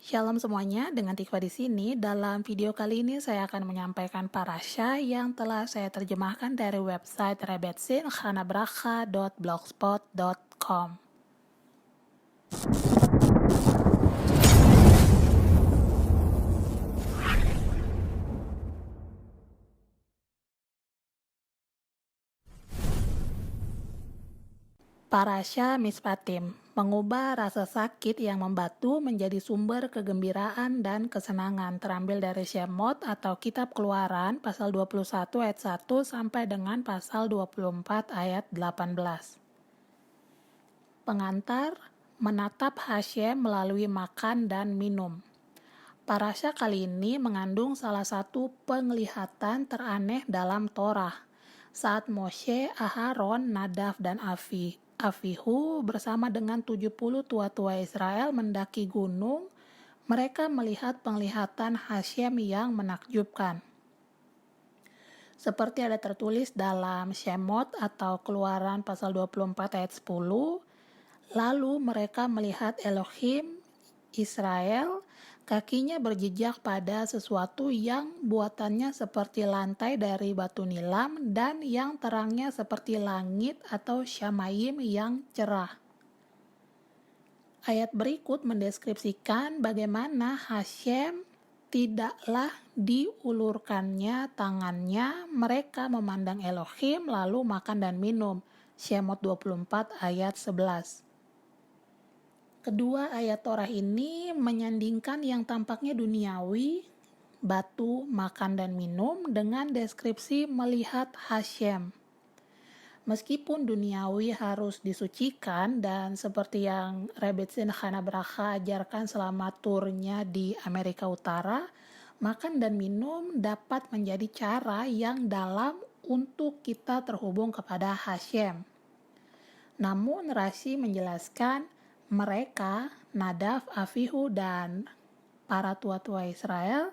Shalom semuanya, dengan Tikva di sini. Dalam video kali ini saya akan menyampaikan parasha yang telah saya terjemahkan dari website rebetsin.blogspot.com. Parasha Mispatim, mengubah rasa sakit yang membatu menjadi sumber kegembiraan dan kesenangan, terambil dari Shemot atau Kitab Keluaran pasal 21 ayat 1 sampai dengan pasal 24 ayat 18. Pengantar menatap Hashem melalui makan dan minum. Parasha kali ini mengandung salah satu penglihatan teraneh dalam Torah. Saat Moshe, Aharon, Nadav, dan Avihu bersama dengan 70 tua-tua Israel mendaki gunung, mereka melihat penglihatan Hashem yang menakjubkan. Seperti ada tertulis dalam Shemot atau Keluaran pasal 24 ayat 10, lalu mereka melihat Elohim Israel, kakinya berjejak pada sesuatu yang buatannya seperti lantai dari batu nilam dan yang terangnya seperti langit atau syamayim yang cerah. Ayat berikut mendeskripsikan bagaimana Hashem tidaklah diulurkannya tangannya, mereka memandang Elohim lalu makan dan minum. Shemot 24 ayat 11. Kedua ayat Torah ini menyandingkan yang tampaknya duniawi, batu, makan dan minum, dengan deskripsi melihat Hashem. Meskipun duniawi harus disucikan dan seperti yang Rebetsin Chana Bracha ajarkan selama turnya di Amerika Utara, makan dan minum dapat menjadi cara yang dalam untuk kita terhubung kepada Hashem. Namun Rashi menjelaskan mereka, Nadav, Avihu, dan para tua-tua Israel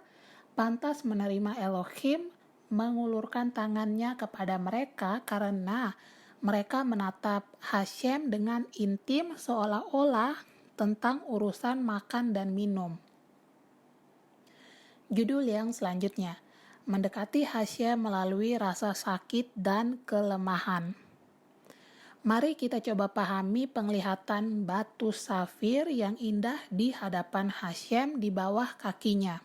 pantas menerima Elohim mengulurkan tangannya kepada mereka karena mereka menatap Hashem dengan intim seolah-olah tentang urusan makan dan minum. Judul yang selanjutnya, mendekati Hashem melalui rasa sakit dan kelemahan. Mari kita coba pahami penglihatan batu safir yang indah di hadapan Hashem di bawah kakinya.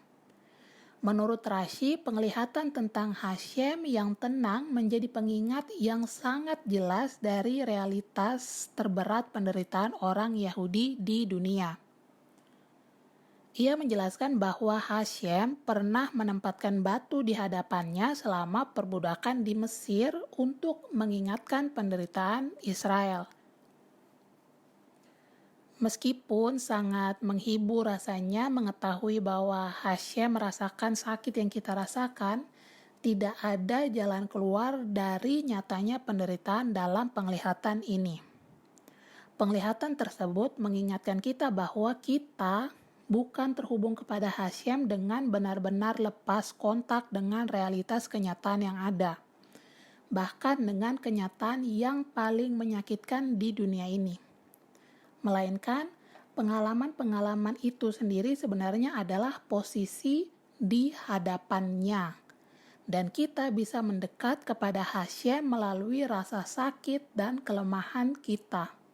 Menurut Rashi, penglihatan tentang Hashem yang tenang menjadi pengingat yang sangat jelas dari realitas terberat penderitaan orang Yahudi di dunia. Ia menjelaskan bahwa Hashem pernah menempatkan batu di hadapannya selama perbudakan di Mesir untuk mengingatkan penderitaan Israel. Meskipun sangat menghibur rasanya mengetahui bahwa Hashem merasakan sakit yang kita rasakan, tidak ada jalan keluar dari nyatanya penderitaan dalam penglihatan ini. Penglihatan tersebut mengingatkan kita bahwa kita bukan terhubung kepada Hashem dengan benar-benar lepas kontak dengan realitas kenyataan yang ada, bahkan dengan kenyataan yang paling menyakitkan di dunia ini. Melainkan, pengalaman-pengalaman itu sendiri sebenarnya adalah posisi di hadapannya. Dan kita bisa mendekat kepada Hashem melalui rasa sakit dan kelemahan kita.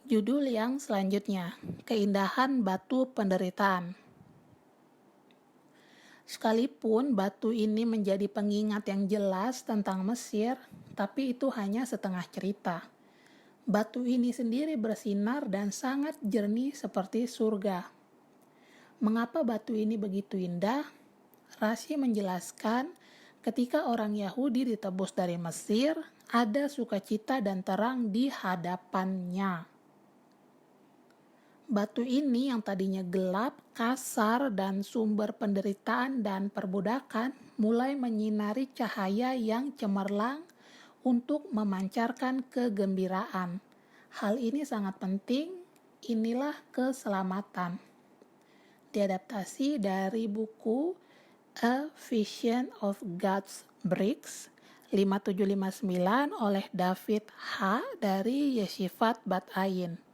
Judul yang selanjutnya, keindahan batu penderitaan. Sekalipun batu ini menjadi pengingat yang jelas tentang Mesir, tapi itu hanya setengah cerita. Batu ini sendiri bersinar dan sangat jernih seperti surga. Mengapa batu ini begitu indah? Rashi menjelaskan, ketika orang Yahudi ditebus dari Mesir, ada sukacita dan terang di hadapannya. Batu ini yang tadinya gelap, kasar, dan sumber penderitaan dan perbudakan mulai menyinari cahaya yang cemerlang untuk memancarkan kegembiraan. Hal ini sangat penting, inilah keselamatan. Diadaptasi dari buku A Vision of God's Bricks 5759 oleh David H. dari Yeshivat Bat Ayin.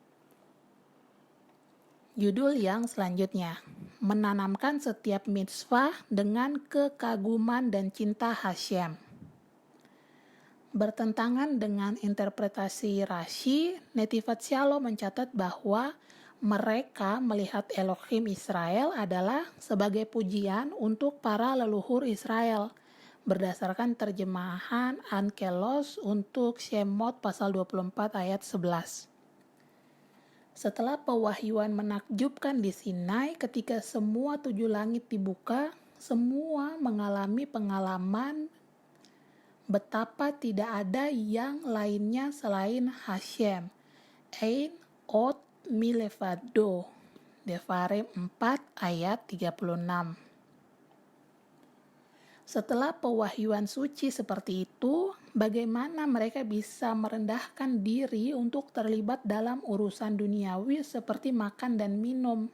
Judul yang selanjutnya, menanamkan setiap mitzvah dengan kekaguman dan cinta Hashem. Bertentangan dengan interpretasi Rashi, Netivat Shalom mencatat bahwa mereka melihat Elohim Israel adalah sebagai pujian untuk para leluhur Israel, berdasarkan terjemahan Ankelos untuk Shemot pasal 24 ayat 11. Setelah pewahyuan menakjubkan di Sinai ketika semua 7 langit dibuka, semua mengalami pengalaman betapa tidak ada yang lainnya selain Hashem. Ein ot milevado. Devarim 4 ayat 36. Setelah pewahyuan suci seperti itu, bagaimana mereka bisa merendahkan diri untuk terlibat dalam urusan duniawi seperti makan dan minum?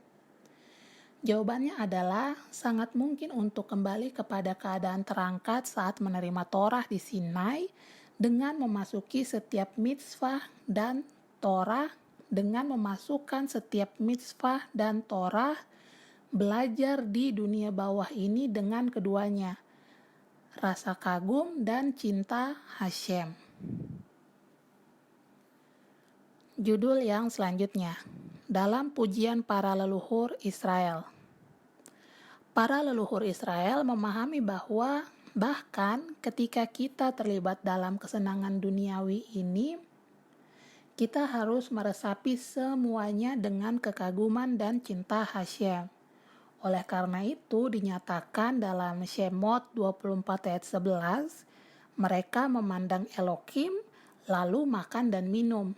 Jawabannya adalah sangat mungkin untuk kembali kepada keadaan terangkat saat menerima Torah di Sinai dengan memasuki setiap mitzvah dan Torah, dengan memasukkan setiap mitzvah dan Torah, belajar di dunia bawah ini dengan keduanya, rasa kagum dan cinta Hashem. Judul yang selanjutnya, dalam pujian para leluhur Israel. Para leluhur Israel memahami bahwa bahkan ketika kita terlibat dalam kesenangan duniawi ini, kita harus meresapi semuanya dengan kekaguman dan cinta Hashem. Oleh karena itu dinyatakan dalam Shemot 24 ayat 11, mereka memandang Elohim lalu makan dan minum.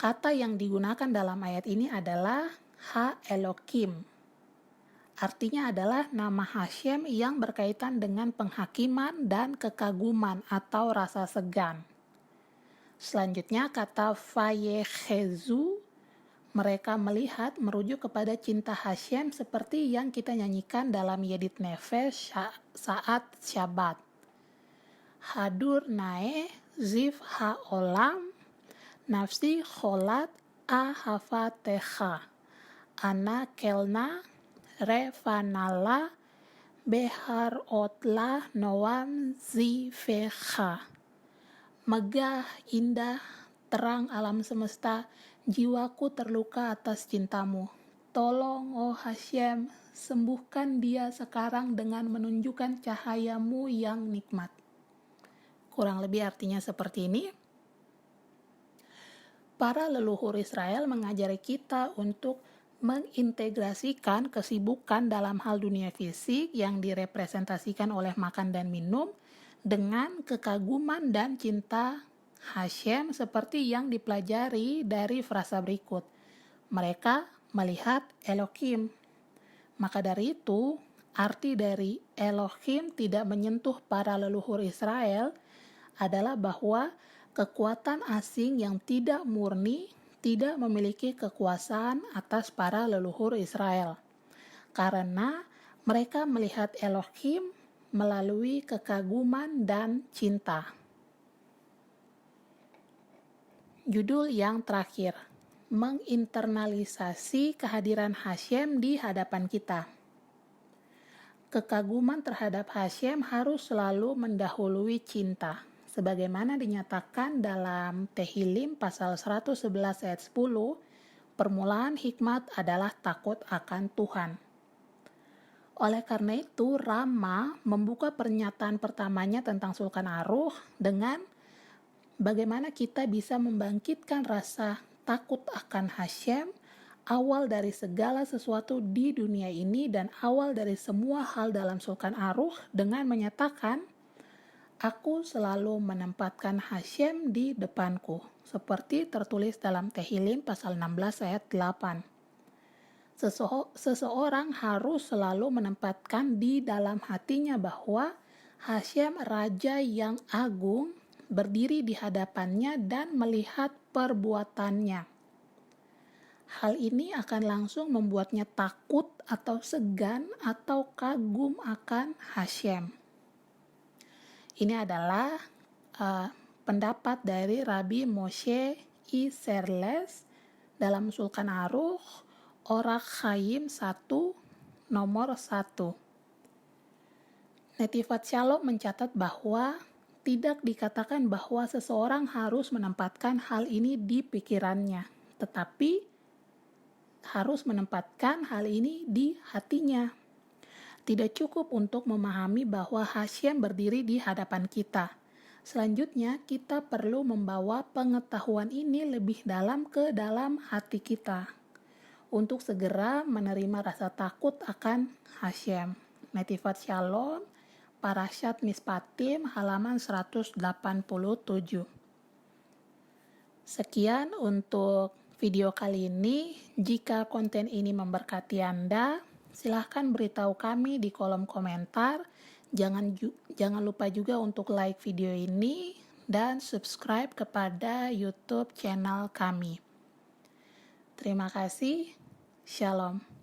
Kata yang digunakan dalam ayat ini adalah Ha-Elohim. Artinya adalah nama Hashem yang berkaitan dengan penghakiman dan kekaguman atau rasa segan. Selanjutnya kata Vayechezu, mereka melihat merujuk kepada cinta Hashem seperti yang kita nyanyikan dalam Yedit Nefesh saat Syabat. Hadur nae zif ha'olam nafsi cholat ahavatecha ana kelna revanala beharotla noam zifecha. Megah, indah, terang alam semesta, jiwaku terluka atas cintamu. Tolong, oh Hashem, sembuhkan dia sekarang dengan menunjukkan cahayamu yang nikmat. Kurang lebih artinya seperti ini. Para leluhur Israel mengajari kita untuk mengintegrasikan kesibukan dalam hal dunia fisik yang direpresentasikan oleh makan dan minum dengan kekaguman dan cinta Hashem seperti yang dipelajari dari frasa berikut. Mereka melihat Elohim. Maka dari itu, arti dari Elohim tidak menyentuh para leluhur Israel adalah bahwa kekuatan asing yang tidak murni tidak memiliki kekuasaan atas para leluhur Israel, karena mereka melihat Elohim melalui kekaguman dan cinta. Judul yang terakhir, menginternalisasi kehadiran Hashem di hadapan kita. Kekaguman terhadap Hashem harus selalu mendahului cinta, sebagaimana dinyatakan dalam Tehillim pasal 111 ayat 10, permulaan hikmat adalah takut akan Tuhan. Oleh karena itu, Rama membuka pernyataan pertamanya tentang Sulkan Aruch dengan bagaimana kita bisa membangkitkan rasa takut akan Hashem, awal dari segala sesuatu di dunia ini dan awal dari semua hal dalam Sulkan Aruch dengan menyatakan, aku selalu menempatkan Hashem di depanku, seperti tertulis dalam Tehillim pasal 16 ayat 8. Seseorang harus selalu menempatkan di dalam hatinya bahwa Hashem Raja yang agung berdiri di hadapannya dan melihat perbuatannya. Hal ini akan langsung membuatnya takut atau segan atau kagum akan Hashem. Ini adalah pendapat dari Rabbi Moshe Isserles dalam Sulkan Aruh, Orach Chaim 1, nomor 1. Netivat Shalom mencatat bahwa tidak dikatakan bahwa seseorang harus menempatkan hal ini di pikirannya, tetapi harus menempatkan hal ini di hatinya. Tidak cukup untuk memahami bahwa Hashem berdiri di hadapan kita. Selanjutnya, kita perlu membawa pengetahuan ini lebih dalam ke dalam hati kita untuk segera menerima rasa takut akan Hashem. Netivat Shalom, Parashat Mishpatim, halaman 187. Sekian untuk video kali ini. Jika konten ini memberkati Anda, silahkan beritahu kami di kolom komentar. Jangan lupa juga untuk like video ini dan subscribe kepada YouTube channel kami. Terima kasih. Shalom.